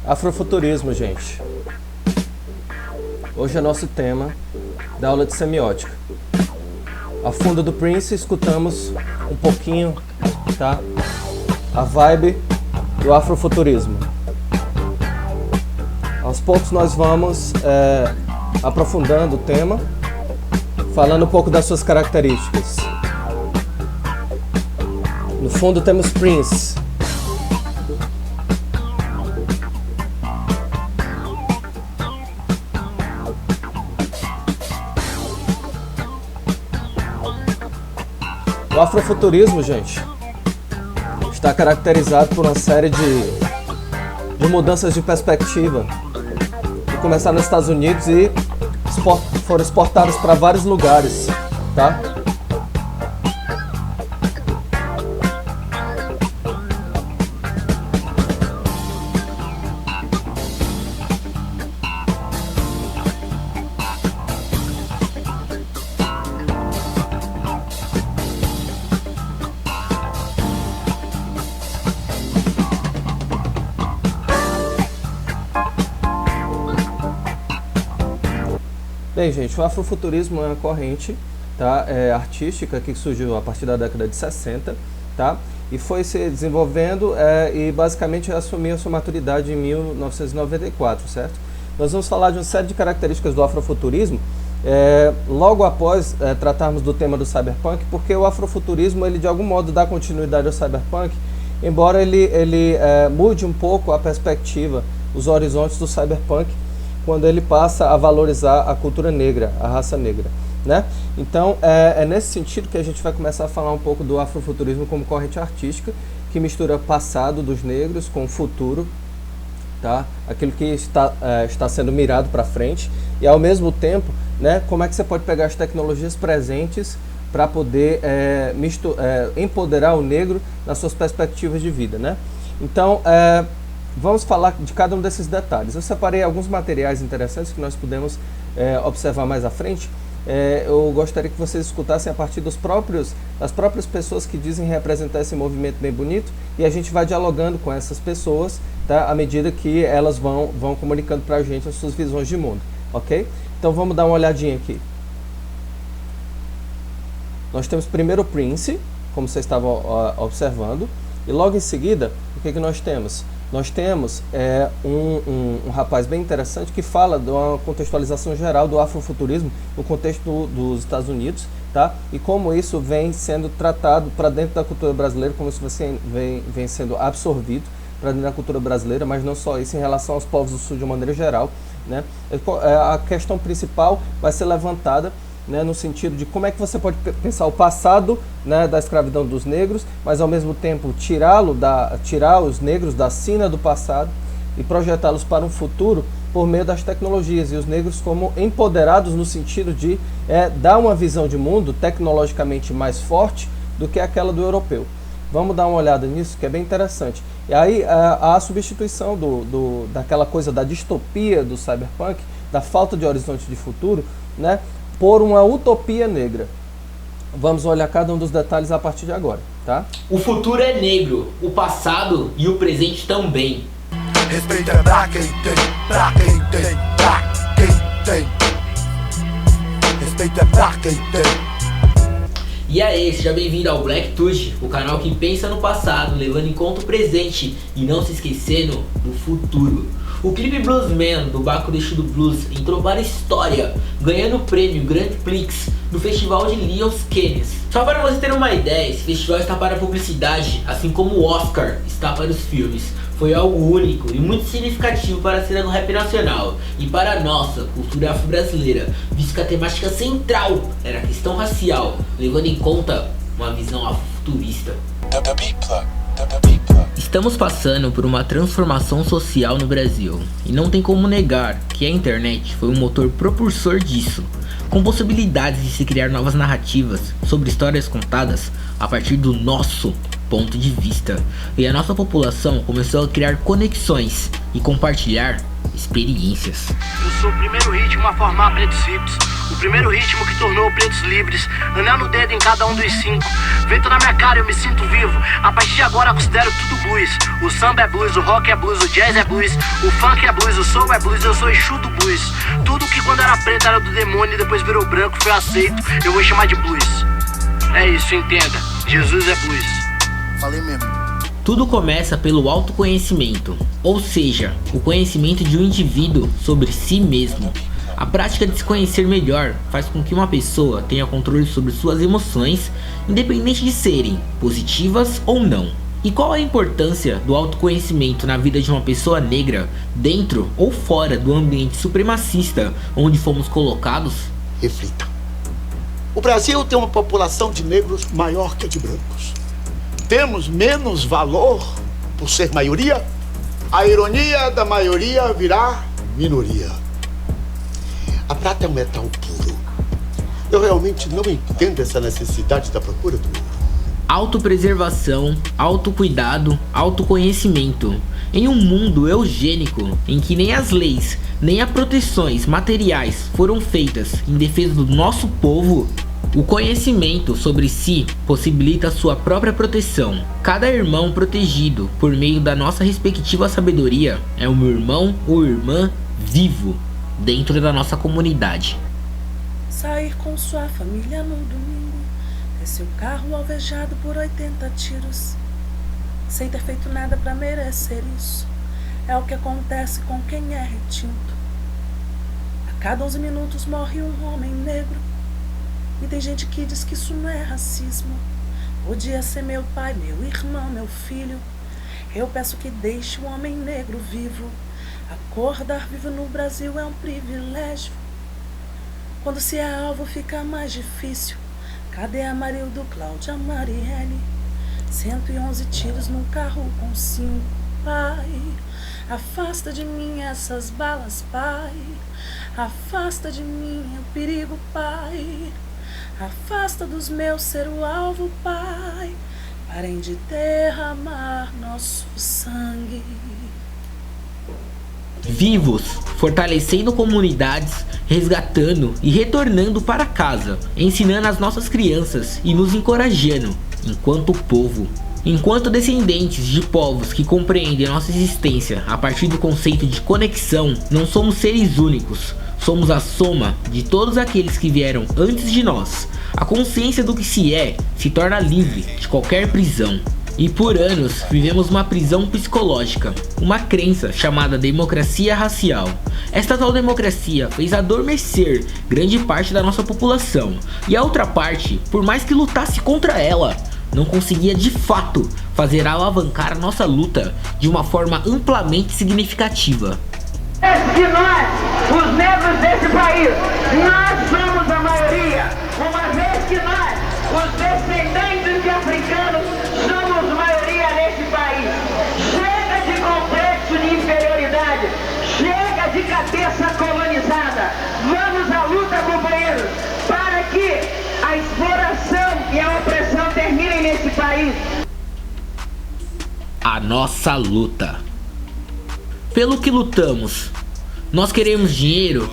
Afrofuturismo, gente. Hoje é nosso tema da aula de semiótica. A fundo do Prince, escutamos um pouquinho, tá? A vibe do afrofuturismo. Aos poucos nós vamos aprofundando o tema, falando um pouco das suas características. No fundo temos Prince. O afrofuturismo, gente, está caracterizado por uma série de mudanças de perspectiva que começaram nos Estados Unidos e foram exportadas para vários lugares, tá? Bem, gente, o afrofuturismo é uma corrente, tá, artística que surgiu a partir da década de 60, tá, e foi se desenvolvendo e basicamente assumiu a sua maturidade em 1994, certo? Nós vamos falar de uma série de características do afrofuturismo logo após tratarmos do tema do cyberpunk, porque o afrofuturismo, ele de algum modo dá continuidade ao cyberpunk, embora ele mude um pouco a perspectiva, os horizontes do cyberpunk, quando ele passa a valorizar a cultura negra, a raça negra, né? Então, é nesse sentido que a gente vai começar a falar um pouco do afrofuturismo como corrente artística, que mistura o passado dos negros com o futuro, tá? Aquilo que está sendo mirado para frente, e ao mesmo tempo, né, como é que você pode pegar as tecnologias presentes para poder empoderar o negro nas suas perspectivas de vida, né? Então, vamos falar de cada um desses detalhes. Eu separei alguns materiais interessantes que nós podemos observar mais à frente. Eu gostaria que vocês escutassem a partir das próprias pessoas que dizem representar esse movimento bem bonito, e a gente vai dialogando com essas pessoas, tá, à medida que elas vão comunicando para a gente as suas visões de mundo, ok? Então vamos dar uma olhadinha aqui. Nós temos primeiro o Prince, como vocês estavam observando, e logo em seguida, o que nós temos? Nós temos um rapaz bem interessante que fala de uma contextualização geral do afrofuturismo no contexto dos Estados Unidos, tá? E como isso vem sendo tratado para dentro da cultura brasileira, como isso vem sendo absorvido para dentro da cultura brasileira, mas não só isso, em relação aos povos do Sul de uma maneira geral, né? A questão principal vai ser levantada, né, no sentido de como é que você pode pensar o passado, né, da escravidão dos negros, mas ao mesmo tempo tirar os negros da sina do passado e projetá-los para um futuro por meio das tecnologias, e os negros como empoderados no sentido de dar uma visão de mundo tecnologicamente mais forte do que aquela do europeu. Vamos dar uma olhada nisso, que é bem interessante. E aí a substituição daquela coisa da distopia do cyberpunk, da falta de horizonte de futuro, né, por uma utopia negra. Vamos olhar cada um dos detalhes a partir de agora, tá? O futuro é negro, o passado e o presente também. Respeito é pra quem tem, pra quem tem, pra quem tem. Respeito é pra quem tem. E aí, seja bem-vindo ao Black Touch, o canal que pensa no passado, levando em conta o presente e não se esquecendo do futuro. O clipe Bluesman, do Baco Exu do Blues, entrou para a história, ganhando o prêmio Grand Prix do Festival de Leon's Cannes. Só para você ter uma ideia, esse festival está para a publicidade, assim como o Oscar está para os filmes. Foi algo único e muito significativo para a cena do rap nacional e para a nossa cultura afro-brasileira, visto que a temática central era a questão racial, levando em conta uma visão afrofuturista. Estamos passando por uma transformação social no Brasil, e não tem como negar que a internet foi um motor propulsor disso, com possibilidades de se criar novas narrativas sobre histórias contadas a partir do nosso ponto de vista, e a nossa população começou a criar conexões e compartilhar experiências. Eu sou o primeiro ritmo a formar pretos hips, o primeiro ritmo que tornou pretos livres. Anel no dedo em cada um dos 5. Vento na minha cara, eu me sinto vivo. A partir de agora considero tudo blues. O samba é blues, o rock é blues, o jazz é blues, o funk é blues, o soul é blues, eu sou Exu do blues. Tudo que quando era preto era do demônio e depois virou branco, foi aceito, eu vou chamar de blues. É isso, entenda, Jesus é blues. Falei mesmo. Tudo começa pelo autoconhecimento, ou seja, o conhecimento de um indivíduo sobre si mesmo. A prática de se conhecer melhor faz com que uma pessoa tenha controle sobre suas emoções, independente de serem positivas ou não. E qual a importância do autoconhecimento na vida de uma pessoa negra, dentro ou fora do ambiente supremacista onde fomos colocados? Reflita. O Brasil tem uma população de negros maior que a de brancos. Temos menos valor por ser maioria? A ironia da maioria virá minoria. A prata é um metal puro. Eu realmente não entendo essa necessidade da procura do ouro. Autopreservação, autocuidado, autoconhecimento. Em um mundo eugênico em que nem as leis, nem as proteções materiais foram feitas em defesa do nosso povo, o conhecimento sobre si possibilita sua própria proteção. Cada irmão protegido por meio da nossa respectiva sabedoria é um irmão ou irmã vivo dentro da nossa comunidade. Sair com sua família no domingo, ter seu carro alvejado por 80 tiros, sem ter feito nada pra merecer isso. É o que acontece com quem é retinto. A cada 11 minutos morre um homem negro. E tem gente que diz que isso não é racismo. Podia ser meu pai, meu irmão, meu filho. Eu peço que deixe o homem negro vivo. Acordar vivo no Brasil é um privilégio. Quando se é alvo fica mais difícil. Cadê a Marildo, Cláudia, Marielle? 111 tiros num carro com 5. Pai, afasta de mim essas balas, pai. Afasta de mim o perigo, pai. Afasta dos meus ser o alvo, pai. Parem de derramar nosso sangue. Vivos, fortalecendo comunidades, resgatando e retornando para casa, ensinando as nossas crianças e nos encorajando, enquanto povo. Enquanto descendentes de povos que compreendem nossa existência a partir do conceito de conexão, não somos seres únicos. Somos a soma de todos aqueles que vieram antes de nós. A consciência do que se torna livre de qualquer prisão. E por anos vivemos uma prisão psicológica, uma crença chamada democracia racial. Esta tal democracia fez adormecer grande parte da nossa população. E a outra parte, por mais que lutasse contra ela, não conseguia de fato fazer alavancar a nossa luta de uma forma amplamente significativa. Que nós, os negros desse país, nós somos a maioria, uma vez que nós, os descendentes de africanos, somos maioria nesse país. Chega de complexo de inferioridade, chega de cabeça colonizada. Vamos à luta, companheiros, para que a exploração e a opressão terminem nesse país. A nossa luta. Pelo que lutamos? Nós queremos dinheiro,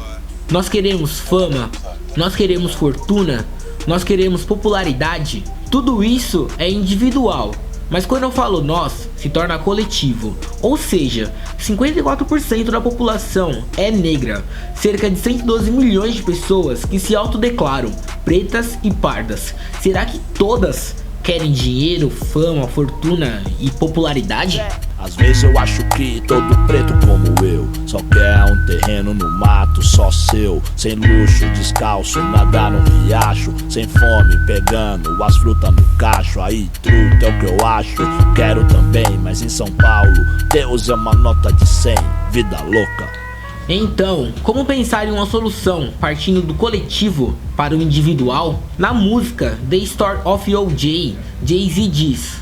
nós queremos fama, nós queremos fortuna, nós queremos popularidade. Tudo isso é individual, mas quando eu falo nós, se torna coletivo. Ou seja, 54% da população é negra, cerca de 112 milhões de pessoas que se autodeclaram pretas e pardas. Será que todas querem dinheiro, fama, fortuna e popularidade? Às vezes eu acho que todo preto como eu só quer um terreno no mato só seu, sem luxo, descalço, nadar no riacho, sem fome, pegando as frutas no cacho. Aí truta é o que eu acho, quero também, mas em São Paulo Deus é uma nota de 100, vida louca. Então, como pensar em uma solução partindo do coletivo para o individual? Na música The Story of O.J., Jay-Z diz: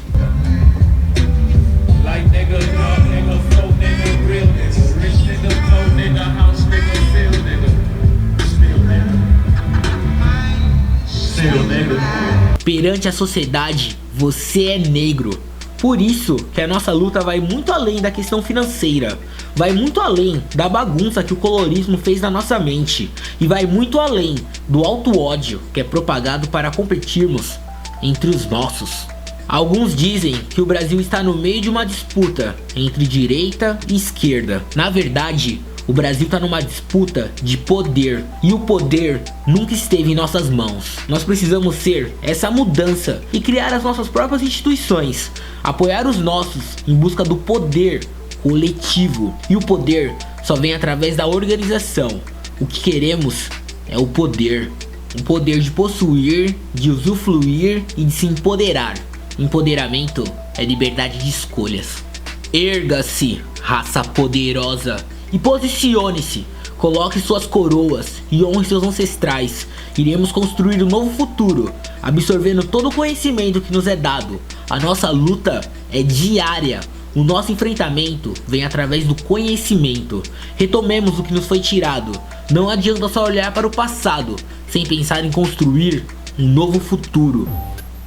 perante a sociedade, você é negro. Por isso que a nossa luta vai muito além da questão financeira, vai muito além da bagunça que o colorismo fez na nossa mente e vai muito além do alto ódio que é propagado para competirmos entre os nossos. Alguns dizem que o Brasil está no meio de uma disputa entre direita e esquerda. Na verdade, o Brasil está numa disputa de poder e o poder nunca esteve em nossas mãos. Nós precisamos ser essa mudança e criar as nossas próprias instituições, apoiar os nossos em busca do poder coletivo. E o poder só vem através da organização. O que queremos é o poder de possuir, de usufruir e de se empoderar. Empoderamento é liberdade de escolhas. Erga-se, raça poderosa, e posicione-se. Coloque suas coroas e honre seus ancestrais. Iremos construir um novo futuro, absorvendo todo o conhecimento que nos é dado. A nossa luta é diária. O nosso enfrentamento vem através do conhecimento. Retomemos o que nos foi tirado. Não adianta só olhar para o passado, sem pensar em construir um novo futuro.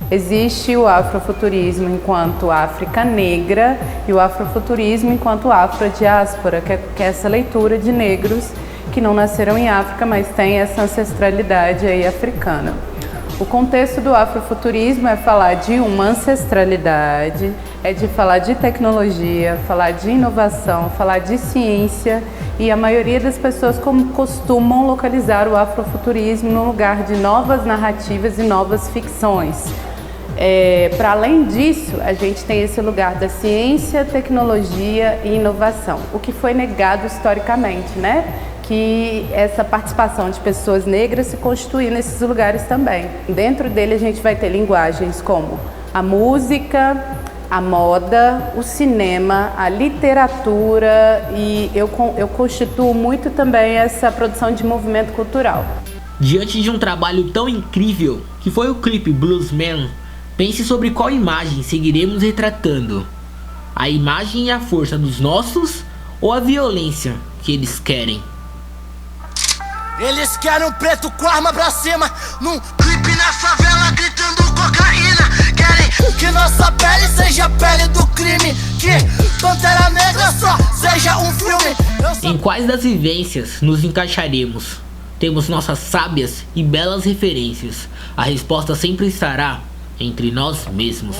Existe o afrofuturismo enquanto África negra e o afrofuturismo enquanto afrodiáspora, que é essa leitura de negros que não nasceram em África, mas têm essa ancestralidade aí africana. O contexto do afrofuturismo é falar de uma ancestralidade, é de falar de tecnologia, falar de inovação, falar de ciência, e a maioria das pessoas costumam localizar o afrofuturismo no lugar de novas narrativas e novas ficções. Para além disso, a gente tem esse lugar da ciência, tecnologia e inovação, o que foi negado historicamente, né? Que essa participação de pessoas negras se constitui nesses lugares também. Dentro dele a gente vai ter linguagens como a música, a moda, o cinema, a literatura, e eu constituo muito também essa produção de movimento cultural. Diante de um trabalho tão incrível que foi o clipe Bluesman, pense sobre qual imagem seguiremos retratando. A imagem e a força dos nossos ou a violência que eles querem? Eles querem um preto com arma pra cima, num clipe na favela gritando cocaína. Querem que nossa pele seja a pele do crime, que Pantera Negra só seja um filme. Em quais das vivências nos encaixaremos? Temos nossas sábias e belas referências. A resposta sempre estará entre nós mesmos.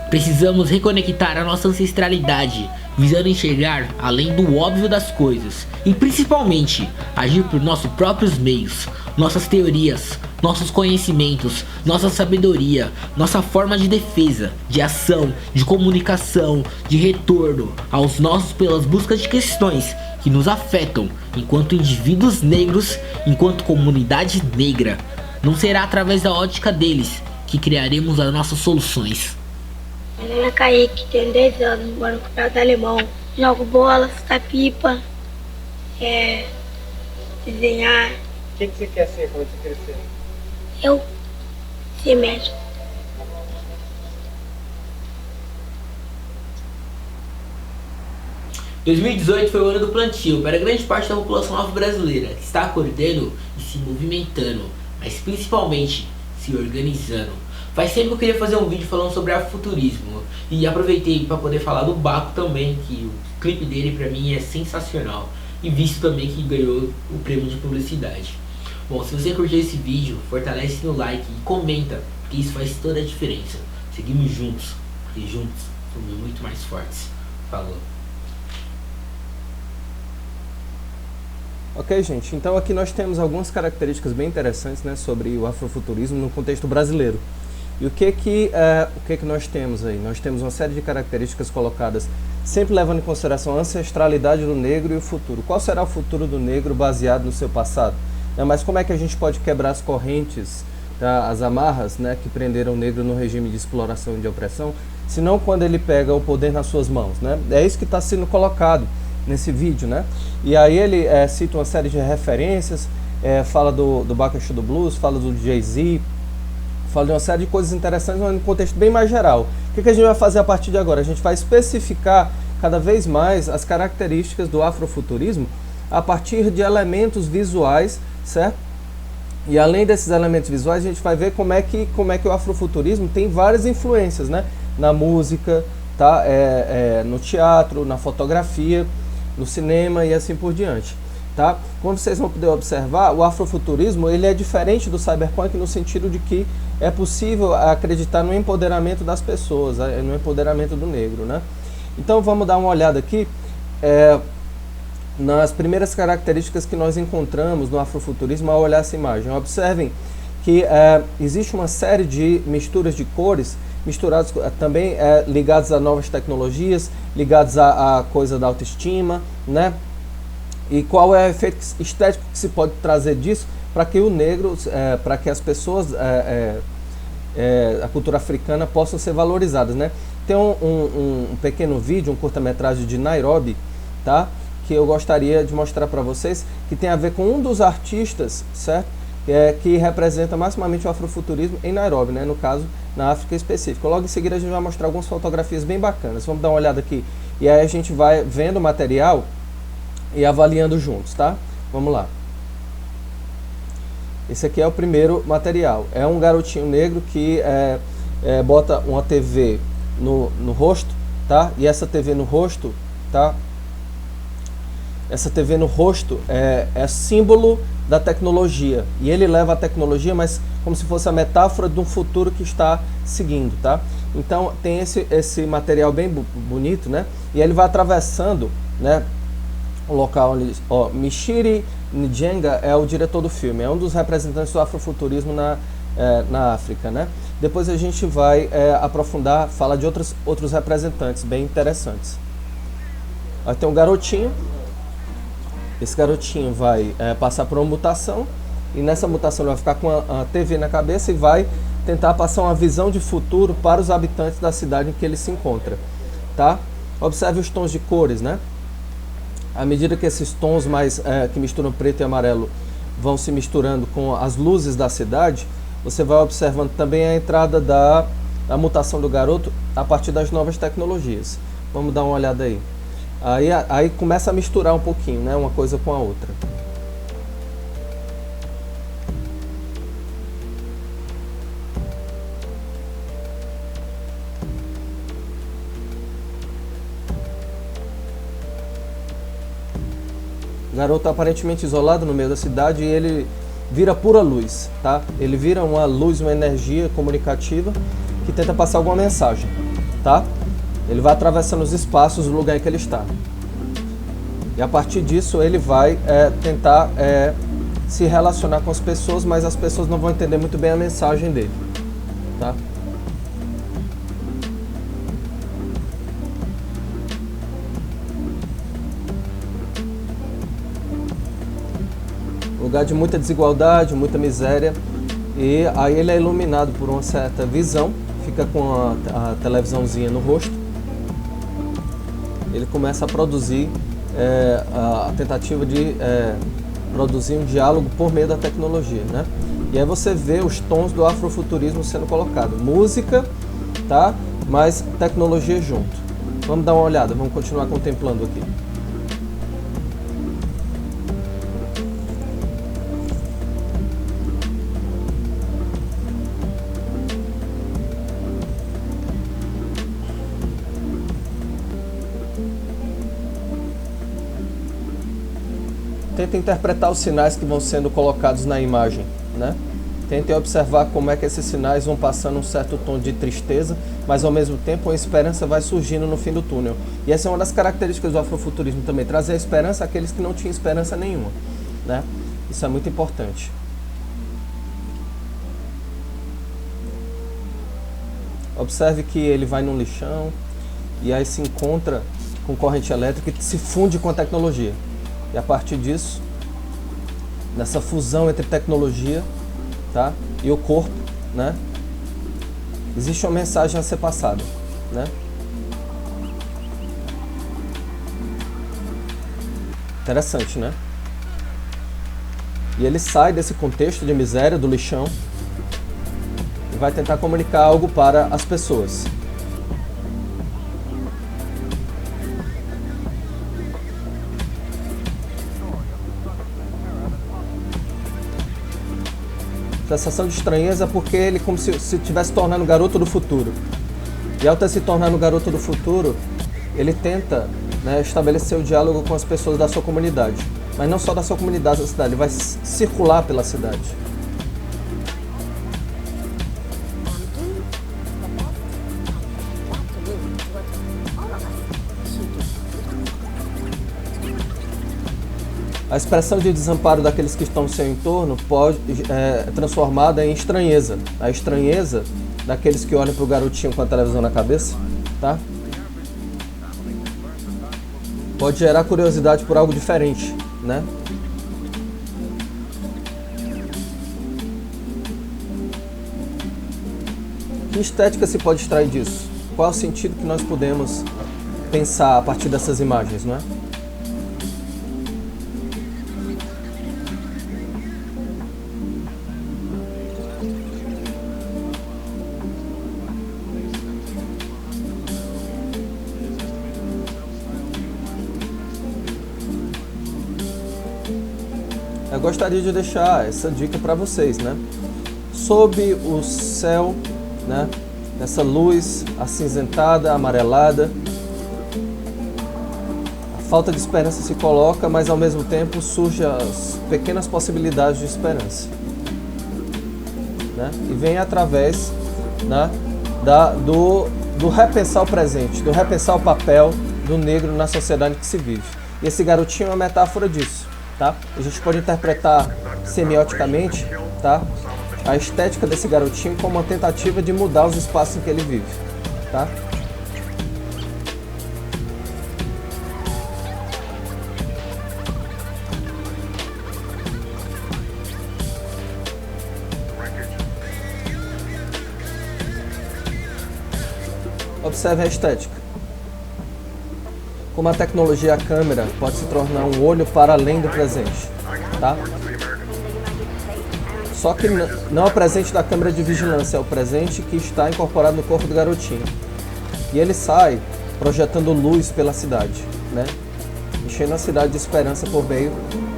Precisamos reconectar a nossa ancestralidade, visando enxergar além do óbvio das coisas e principalmente agir por nossos próprios meios, nossas teorias, nossos conhecimentos, nossa sabedoria, nossa forma de defesa, de ação, de comunicação, de retorno aos nossos pelas buscas de questões que nos afetam enquanto indivíduos negros, enquanto comunidade negra. Não será através da ótica deles que criaremos as nossas soluções. Meu nome é Kaique, tenho 10 anos, moro no Campeonato Alemão. Jogo bola, chutar pipa, desenhar. O que você quer ser quando você crescer? Eu ser médico. Em 2018 foi o ano do plantio para grande parte da população afro-brasileira, que está acordando e se movimentando, mas principalmente se organizando. Faz tempo que eu queria fazer um vídeo falando sobre afrofuturismo e aproveitei para poder falar do Baco também, que o clipe dele pra mim é sensacional, e visto também que ganhou o prêmio de publicidade. Bom, se você curtiu esse vídeo, fortalece no like e comenta, porque isso faz toda a diferença. Seguimos juntos, porque juntos somos muito mais fortes. Falou. Ok, gente, então aqui nós temos algumas características bem interessantes, né, sobre o afrofuturismo no contexto brasileiro. E o que nós temos aí? Nós temos uma série de características colocadas, sempre levando em consideração a ancestralidade do negro e o futuro. Qual será o futuro do negro baseado no seu passado? Mas como é que a gente pode quebrar as correntes, tá, as amarras, né, que prenderam o negro no regime de exploração e de opressão, senão quando ele pega o poder nas suas mãos, né? É isso que está sendo colocado nesse vídeo, né? E aí ele cita uma série de referências, fala do Baco Exu do Blues, fala do Jay-Z, fala de uma série de coisas interessantes, mas num contexto bem mais geral. O que a gente vai fazer a partir de agora? A gente vai especificar cada vez mais as características do afrofuturismo a partir de elementos visuais, certo? E além desses elementos visuais, a gente vai ver como é que o afrofuturismo tem várias influências, né? na música, tá? No teatro, na fotografia, no cinema e assim por diante. Tá? Como vocês vão poder observar, o afrofuturismo ele é diferente do cyberpunk no sentido de que é possível acreditar no empoderamento das pessoas, no empoderamento do negro, né? Então vamos dar uma olhada aqui nas primeiras características que nós encontramos no afrofuturismo ao olhar essa imagem. Observem que existe uma série de misturas de cores, misturados também ligados a novas tecnologias, ligados à coisa da autoestima, né? E qual é o efeito estético que se pode trazer disso para que o negro, para que as pessoas, a cultura africana possam ser valorizadas, né? Tem um pequeno vídeo, um curta-metragem de Nairobi, tá? Que eu gostaria de mostrar para vocês, que tem a ver com um dos artistas, certo? Que representa maximamente o afrofuturismo em Nairobi, né? No caso, na África específica. Logo em seguida a gente vai mostrar algumas fotografias bem bacanas. Vamos dar uma olhada aqui. E aí a gente vai vendo o material e avaliando juntos, tá? Vamos lá. Esse aqui é o primeiro material. É um garotinho negro que bota uma TV no rosto, tá? E essa TV no rosto, tá? Essa TV no rosto é símbolo da tecnologia. E ele leva a tecnologia, mas como se fosse a metáfora de um futuro que está seguindo, tá? Então tem esse material bem bonito, né? E ele vai atravessando, né? O local onde, Mishiri Njenga é o diretor do filme, é um dos representantes do afrofuturismo na África, né? Depois a gente vai aprofundar, falar de outros representantes bem interessantes. Aí tem um garotinho, esse garotinho vai passar por uma mutação, e nessa mutação ele vai ficar com a TV na cabeça e vai tentar passar uma visão de futuro para os habitantes da cidade em que ele se encontra, tá? Observe os tons de cores, né? À medida que esses tons mais que misturam preto e amarelo vão se misturando com as luzes da cidade, você vai observando também a entrada da mutação do garoto a partir das novas tecnologias. Vamos dar uma olhada aí. Aí começa a misturar um pouquinho, né, uma coisa com a outra. O garoto aparentemente isolado no meio da cidade e ele vira pura luz, tá? Ele vira uma luz, uma energia comunicativa que tenta passar alguma mensagem, tá? Ele vai atravessando os espaços do lugar em que ele está. E a partir disso ele vai tentar se relacionar com as pessoas, mas as pessoas não vão entender muito bem a mensagem dele, tá? Lugar de muita desigualdade, muita miséria, e aí ele é iluminado por uma certa visão, fica com a televisãozinha no rosto, ele começa a produzir a tentativa de produzir um diálogo por meio da tecnologia, né? E aí você vê os tons do afrofuturismo sendo colocado, música, tá? Mas tecnologia junto. Vamos dar uma olhada, vamos continuar contemplando aqui. Tenta interpretar os sinais que vão sendo colocados na imagem, né? Tentem observar como é que esses sinais vão passando um certo tom de tristeza, mas ao mesmo tempo a esperança vai surgindo no fim do túnel. E essa é uma das características do afrofuturismo também, trazer a esperança àqueles que não tinham esperança nenhuma, né? Isso é muito importante. Observe que ele vai num lixão e aí se encontra com corrente elétrica que se funde com a tecnologia. E a partir disso, nessa fusão entre tecnologia, tá, e o corpo, né, existe uma mensagem a ser passada, né? Interessante, né? E ele sai desse contexto de miséria, do lixão, e vai tentar comunicar algo para as pessoas. Sensação de estranheza porque ele como se estivesse tornando o garoto do futuro. E ao se tornar o garoto do futuro, ele tenta, né, estabelecer o diálogo com as pessoas da sua comunidade. Mas não só da sua comunidade da cidade, ele vai circular pela cidade. A expressão de desamparo daqueles que estão no seu entorno pode transformada em estranheza. A estranheza daqueles que olham para o garotinho com a televisão na cabeça, tá? Pode gerar curiosidade por algo diferente, né? Que estética se pode extrair disso? Qual é o sentido que nós podemos pensar a partir dessas imagens, não é? Eu gostaria de deixar essa dica para vocês, né? Sob o céu, né? Essa luz acinzentada, amarelada, a falta de esperança se coloca, mas ao mesmo tempo surgem as pequenas possibilidades de esperança, né? E vem através, né, do repensar o presente, do repensar o papel do negro na sociedade que se vive. E esse garotinho é uma metáfora disso. Tá? A gente pode interpretar semioticamente, tá, a estética desse garotinho como uma tentativa de mudar os espaços em que ele vive. Tá? Observe a estética. Como a tecnologia, a câmera pode se tornar um olho para além do presente, tá? Só que não é o presente da câmera de vigilância, é o presente que está incorporado no corpo do garotinho. E ele sai projetando luz pela cidade, né? Enchendo a cidade de esperança por meio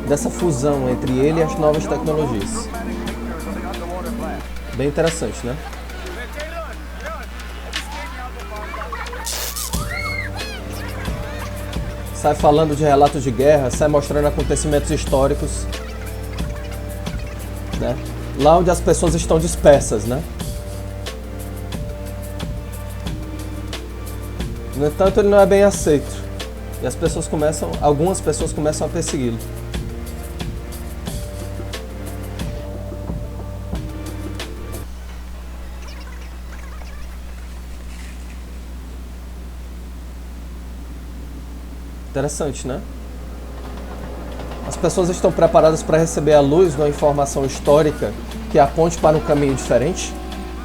dessa fusão entre ele e as novas tecnologias. Bem interessante, né? Sai falando de relatos de guerra, sai mostrando acontecimentos históricos, né? Lá onde as pessoas estão dispersas, né? No entanto, ele não é bem aceito. E algumas pessoas começam a persegui-lo. Interessante, né? As pessoas estão preparadas para receber a luz de uma informação histórica que aponte para um caminho diferente,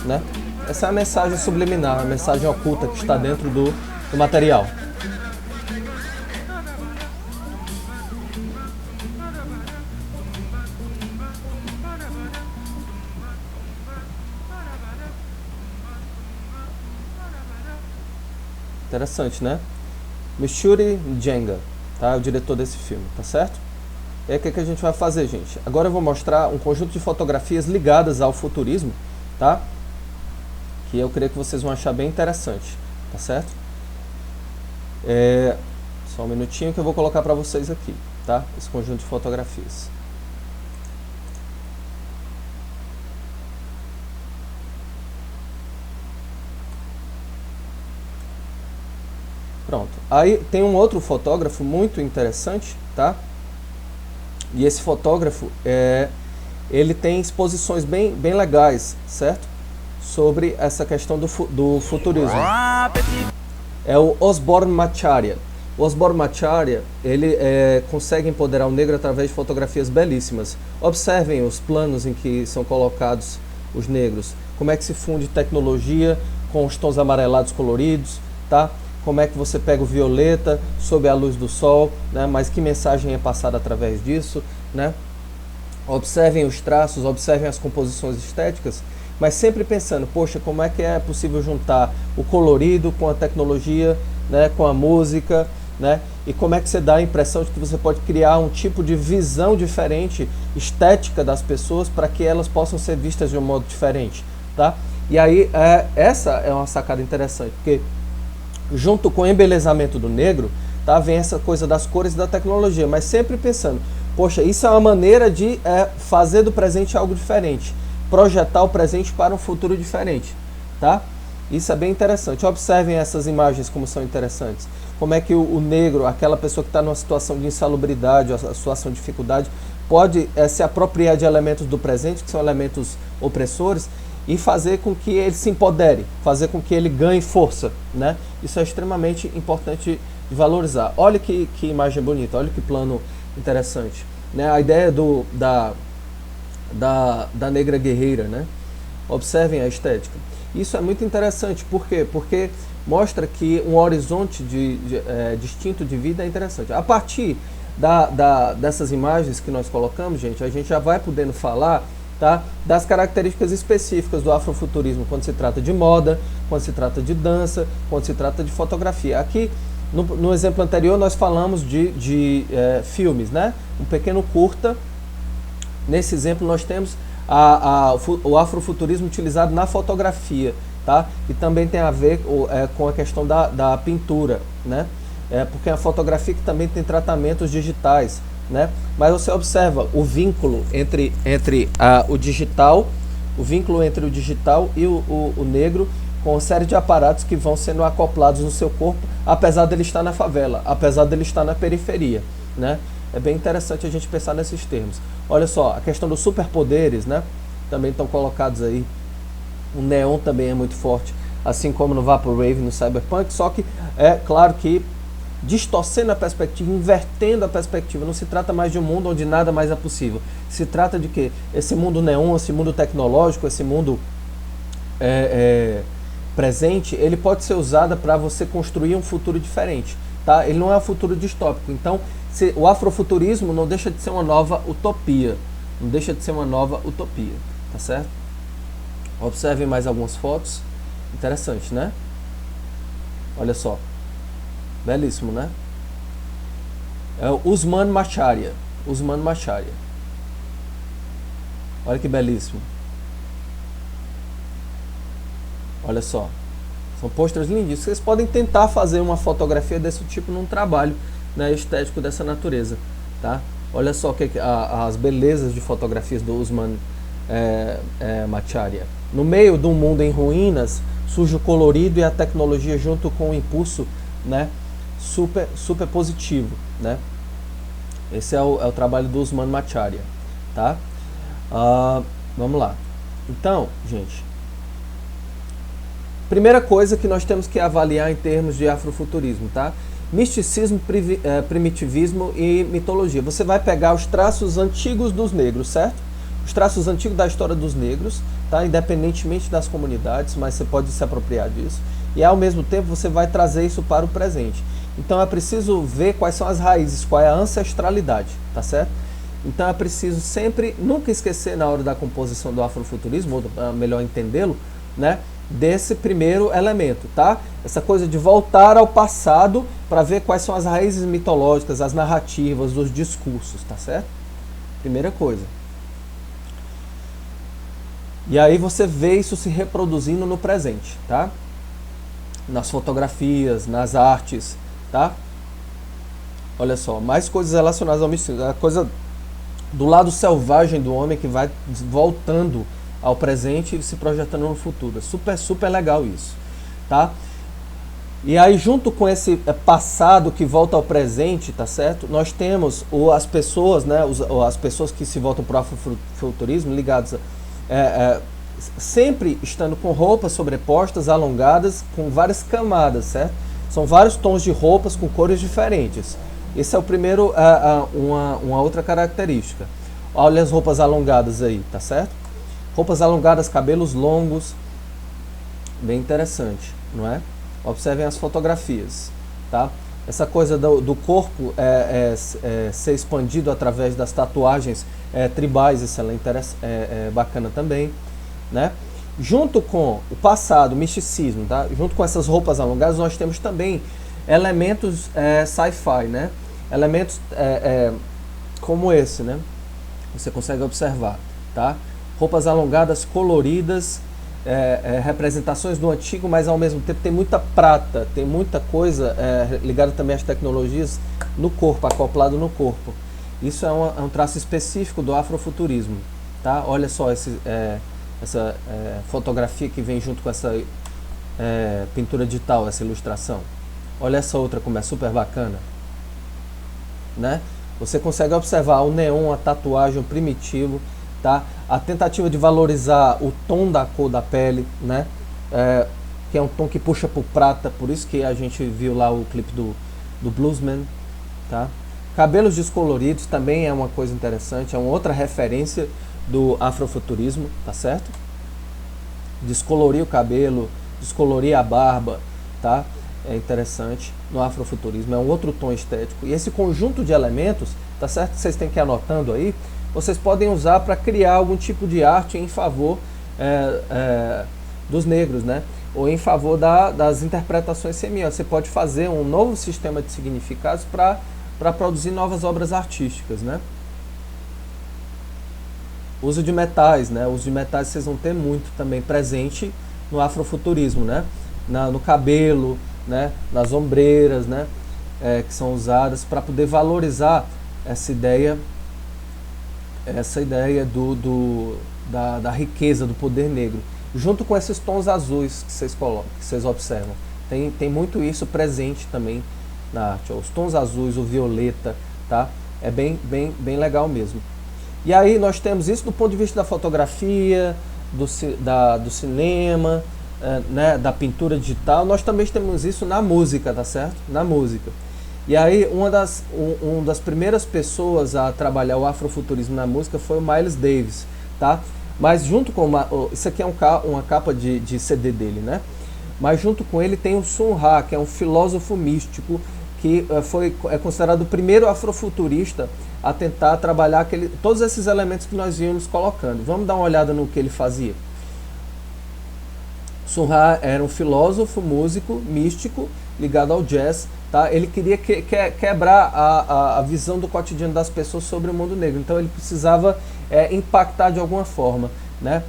né? Essa é a mensagem subliminar, a mensagem oculta que está dentro do material. Interessante, né? Michouri Njenga, tá? É o diretor desse filme, tá certo? E aí o que a gente vai fazer, gente? Agora eu vou mostrar um conjunto de fotografias ligadas ao futurismo, tá? Que eu creio que vocês vão achar bem interessante, tá certo? Só um minutinho que eu vou colocar para vocês aqui, tá? Esse conjunto de fotografias. Pronto. Aí tem um outro fotógrafo muito interessante, tá? E esse fotógrafo, ele tem exposições bem legais, certo? Sobre essa questão do futurismo. É o Osborne Macharia. O Osborne Macharia, ele consegue empoderar o negro através de fotografias belíssimas. Observem os planos em que são colocados os negros. Como é que se funde tecnologia com os tons amarelados coloridos, tá? Como é que você pega o violeta sob a luz do sol, né? Mas que mensagem é passada através disso, né? Observem os traços, observem as composições estéticas, mas sempre pensando, poxa, como é que é possível juntar o colorido com a tecnologia, né? Com a música, né? E como é que você dá a impressão de que você pode criar um tipo de visão diferente, estética das pessoas, para que elas possam ser vistas de um modo diferente, tá? E aí, essa é uma sacada interessante, porque junto com o embelezamento do negro, tá, vem essa coisa das cores e da tecnologia, mas sempre pensando, poxa, isso é uma maneira de fazer do presente algo diferente, projetar o presente para um futuro diferente, tá? Isso é bem interessante. Observem essas imagens como são interessantes. Como é que o negro, aquela pessoa que está numa situação de insalubridade, a situação de dificuldade, pode se apropriar de elementos do presente, que são elementos opressores, e fazer com que ele se empodere, fazer com que ele ganhe força, né? Isso é extremamente importante de valorizar. Olha que imagem bonita, olha que plano interessante, né? A ideia da negra guerreira, né? Observem a estética. Isso é muito interessante, por quê? Porque mostra que um horizonte distinto de vida é interessante. A partir dessas imagens que nós colocamos, gente, a gente já vai podendo falar, tá, das características específicas do afrofuturismo, quando se trata de moda, quando se trata de dança, quando se trata de fotografia. Aqui, no exemplo anterior, nós falamos de filmes, né? Um pequeno curta. Nesse exemplo, nós temos o afrofuturismo utilizado na fotografia, tá? E também tem a ver com a questão da pintura, né? Porque a fotografia que também tem tratamentos digitais, né? Mas você observa o vínculo entre o digital, e o negro, com uma série de aparatos que vão sendo acoplados no seu corpo, apesar dele estar na favela, apesar dele estar na periferia, né? É bem interessante a gente pensar nesses termos. Olha só, a questão dos superpoderes, né? Também estão colocados aí. O neon também é muito forte, assim como no Vaporwave, no Cyberpunk, só que é claro que distorcendo a perspectiva, invertendo a perspectiva. Não se trata mais de um mundo onde nada mais é possível. Se trata de que esse mundo neon, esse mundo tecnológico, esse mundo presente, ele pode ser usado para você construir um futuro diferente, tá? Ele não é um futuro distópico. Então, o afrofuturismo não deixa de ser uma nova utopia. Não deixa de ser uma nova utopia, tá certo? Observem mais algumas fotos. Interessante, né? Olha só. Belíssimo, né? É o Usman Macharia. Usman Macharia. Olha que belíssimo. Olha só. São posters lindíssimos. Vocês podem tentar fazer uma fotografia desse tipo num trabalho, né, estético dessa natureza, tá? Olha só as belezas de fotografias do Usman Macharia. No meio de um mundo em ruínas, surge o colorido e a tecnologia junto com o impulso, né, super positivo, né? Esse é o trabalho do Usman Macharia, tá? Vamos lá. Então, gente, primeira coisa que nós temos que avaliar em termos de afrofuturismo, tá? Misticismo, primitivismo e mitologia. Você vai pegar os traços antigos dos negros, certo? Os traços antigos da história dos negros, tá? Independentemente das comunidades, mas você pode se apropriar disso. E ao mesmo tempo você vai trazer isso para o presente. Então é preciso ver quais são as raízes, qual é a ancestralidade, tá certo? Então é preciso sempre, nunca esquecer na hora da composição do afrofuturismo, ou melhor entendê-lo, né, desse primeiro elemento, tá? Essa coisa de voltar ao passado para ver quais são as raízes mitológicas, as narrativas, os discursos, tá certo? Primeira coisa. E aí você vê isso se reproduzindo no presente, tá? Nas fotografias, nas artes, tá? Olha só, mais coisas relacionadas ao misticismo, a coisa do lado selvagem do homem que vai voltando ao presente e se projetando no futuro. É super legal isso, tá? E aí, junto com esse passado que volta ao presente, tá certo? Nós temos as pessoas, né? As pessoas que se voltam para o afrofuturismo ligadas sempre estando com roupas sobrepostas, alongadas, com várias camadas, certo? São vários tons de roupas com cores diferentes. Esse é o primeiro, uma outra característica. Olha as roupas alongadas aí, tá certo? Roupas alongadas, cabelos longos, bem interessante, não é? Observem as fotografias, tá? Essa coisa do corpo ser expandido através das tatuagens tribais, isso é bacana também, né? Junto com o passado, o misticismo, tá? Junto com essas roupas alongadas, nós temos também elementos sci-fi, né? Elementos como esse, né? Você consegue observar, tá? Roupas alongadas, coloridas, representações do antigo, mas ao mesmo tempo tem muita prata, tem muita coisa ligada também às tecnologias no corpo, acoplado no corpo. Isso é um traço específico do afrofuturismo, tá? Olha só essa fotografia que vem junto com essa pintura digital, essa ilustração. Olha essa outra como é super bacana, né? Você consegue observar o neon, a tatuagem, o primitivo, tá? A tentativa de valorizar o tom da cor da pele, né? Que é um tom que puxa por prata, por isso que a gente viu lá o clipe do Bluesman, tá? Cabelos descoloridos também é uma coisa interessante, é uma outra referência do afrofuturismo, tá certo? Descolorir o cabelo, descolorir a barba, tá? É interessante no afrofuturismo, é um outro tom estético. E esse conjunto de elementos, tá certo? Vocês têm que ir anotando aí, vocês podem usar para criar algum tipo de arte em favor dos negros, né? Ou em favor das interpretações semióticas. Você pode fazer um novo sistema de significados para produzir novas obras artísticas, né? Uso de metais, né? O uso de metais vocês vão ter muito também presente no afrofuturismo, né? No cabelo, né? Nas ombreiras, né? Que são usadas para poder valorizar essa ideia da riqueza do poder negro, junto com esses tons azuis que vocês colocam, que vocês observam. Tem muito isso presente também na arte, ó, os tons azuis, o violeta, tá? É bem legal mesmo. E aí nós temos isso do ponto de vista da fotografia, do cinema, né, da pintura digital. Nós também temos isso na música, tá certo? Na música. E aí uma das primeiras pessoas a trabalhar o afrofuturismo na música foi o Miles Davis, tá? Mas junto com isso aqui é uma capa de CD dele, né? Mas junto com ele tem o Sun Ra, que é um filósofo místico que é considerado o primeiro afrofuturista a tentar trabalhar todos esses elementos que nós íamos colocando. Vamos dar uma olhada no que ele fazia. Sun Ra era um filósofo, músico, místico, ligado ao jazz, tá? Ele queria quebrar a visão do cotidiano das pessoas sobre o mundo negro, então ele precisava impactar de alguma forma, né?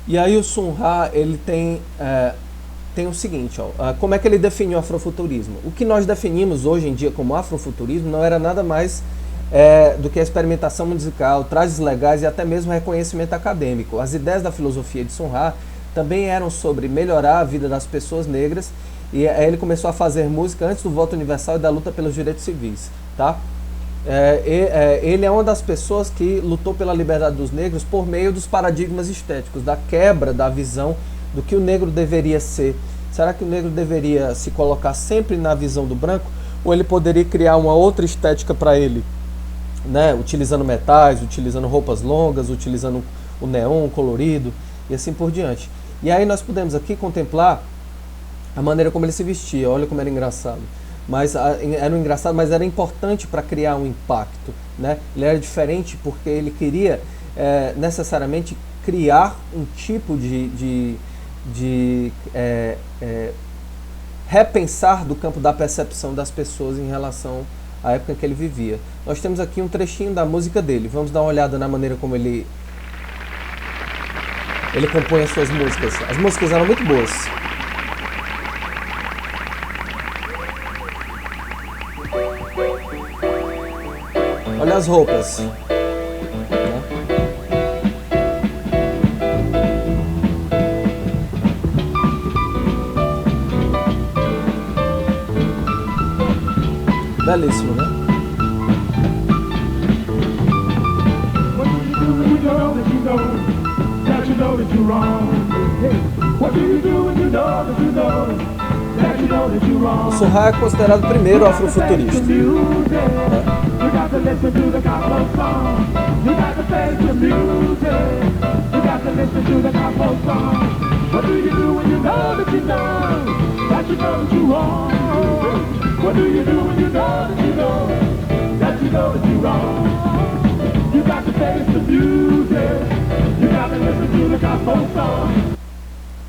E aí o Sun Ra, ele tem o seguinte, ó, como é que ele definiu o afrofuturismo? O que nós definimos hoje em dia como afrofuturismo não era nada mais do que a experimentação musical, trajes legais e até mesmo reconhecimento acadêmico. As ideias da filosofia de Sun Ra também eram sobre melhorar a vida das pessoas negras, e ele começou a fazer música antes do voto universal e da luta pelos direitos civis, tá? Ele é uma das pessoas que lutou pela liberdade dos negros por meio dos paradigmas estéticos, da quebra da visão do que o negro deveria ser. Será que o negro deveria se colocar sempre na visão do branco? Ou ele poderia criar uma outra estética para ele, né? Utilizando metais, utilizando roupas longas, utilizando o neon colorido e assim por diante. E aí nós podemos aqui contemplar a maneira como ele se vestia. Olha como era engraçado. Era engraçado, mas era importante para criar um impacto, né? Ele era diferente porque ele queria necessariamente criar um tipo de repensar do campo da percepção das pessoas em relação à época em que ele vivia. Nós temos aqui um trechinho da música dele. Vamos dar uma olhada na maneira como ele compõe as suas músicas. As músicas eram muito boas. Olha as roupas. Belíssimo, né? O Sun Ra é considerado o primeiro afrofuturista.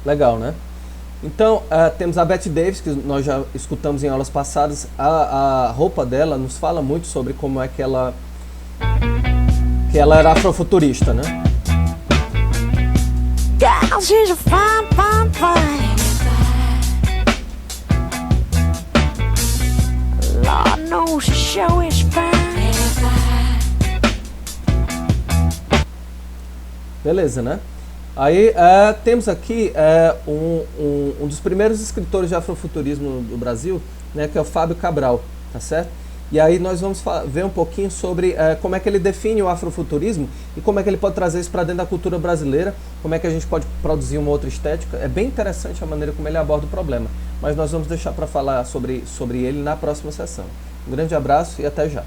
Legal, né? Então, temos a Bette Davis, que nós já escutamos em aulas passadas. A roupa dela nos fala muito sobre como é que ela era afrofuturista, né? 'cause she's a fine, fine, fine. Lord knows she sure is fine. Beleza, né? Aí temos aqui um dos primeiros escritores de afrofuturismo do Brasil, né, que é o Fábio Cabral, tá certo? E aí nós vamos ver um pouquinho sobre como é que ele define o afrofuturismo e como é que ele pode trazer isso para dentro da cultura brasileira, como é que a gente pode produzir uma outra estética. É bem interessante a maneira como ele aborda o problema, mas nós vamos deixar para falar sobre ele na próxima sessão. Um grande abraço e até já.